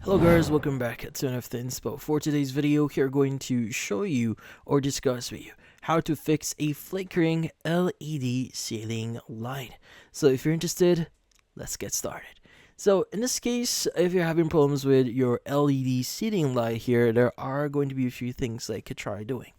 Hello guys, welcome back to NFT Inspo. For today's video, we're going to show you or discuss with you how to fix a flickering LED ceiling light. So if you're interested, let's get started. So in this case, if you're having problems with your LED ceiling light here, there are going to be a few things that you could try doing.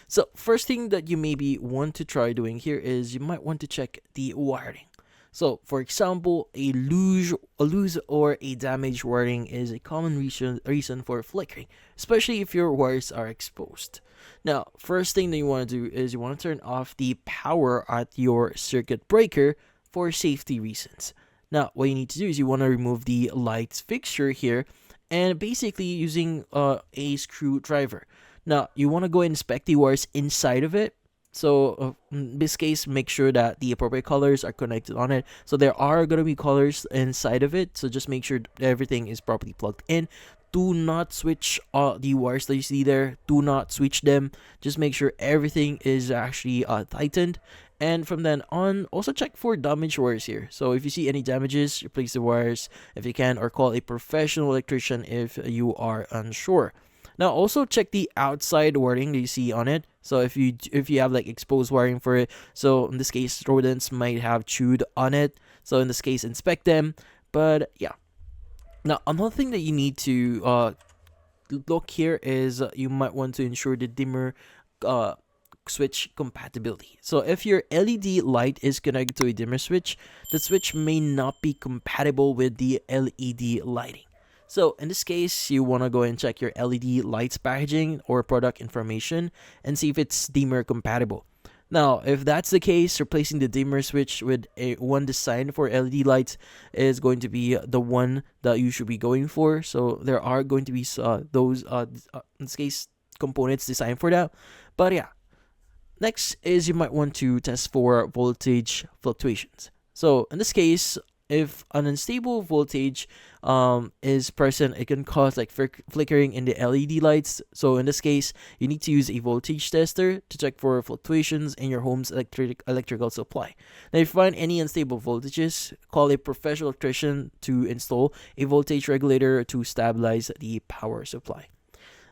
So first thing that you maybe want to try doing here is you might want to check the wiring. So, for example, a loose or a damaged wiring is a common reason for flickering, especially if your wires are exposed. Now, first thing that you want to do is you want to turn off the power at your circuit breaker for safety reasons. Now, what you need to do is you want to remove the lights fixture here and basically using a screwdriver. Now, you want to go inspect the wires inside of it. So in this case, make sure that the appropriate colors are connected on it. So there are going to be colors inside of it. So just make sure everything is properly plugged in. Do not switch the wires that you see there. Do not switch them. Just make sure everything is actually tightened. And from then on, also check for damaged wires here. So if you see any damages, replace the wires if you can, or call a professional electrician if you are unsure. Now also check the outside wiring that you see on it. So if you have like exposed wiring for it, so in this case rodents might have chewed on it. So in this case inspect them. But yeah. Now another thing that you need to look here is you might want to ensure the dimmer switch compatibility. So if your LED light is connected to a dimmer switch, the switch may not be compatible with the LED lighting. So in this case, you want to go and check your LED lights packaging or product information and see if it's dimmer compatible. Now, if that's the case, replacing the dimmer switch with a one designed for LED lights is going to be the one that you should be going for. So there are going to be those in this case components designed for that. But yeah, next is you might want to test for voltage fluctuations. So in this case, if an unstable voltage is present, it can cause like flickering in the LED lights. So in this case, you need to use a voltage tester to check for fluctuations in your home's electrical supply. Now, if you find any unstable voltages, call a professional electrician to install a voltage regulator to stabilize the power supply.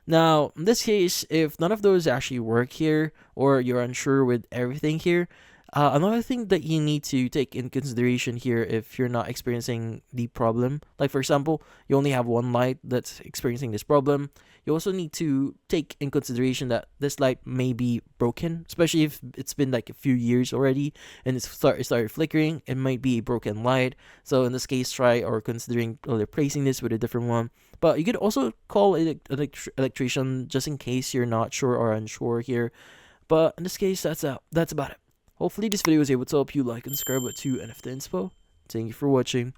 Now, in this case, if none of those actually work here, or you're unsure with everything here, another thing that you need to take in consideration here if you're not experiencing the problem, like for example, you only have one light that's experiencing this problem, you also need to take in consideration that this light may be broken, especially if it's been like a few years already and it started flickering. It might be a broken light. So in this case, try or considering replacing this with a different one. But you could also call an electrician just in case you're not sure or unsure here. But in this case, that's about it. Hopefully this video was able to help you. Like and subscribe to NFT Inspo. Thank you for watching.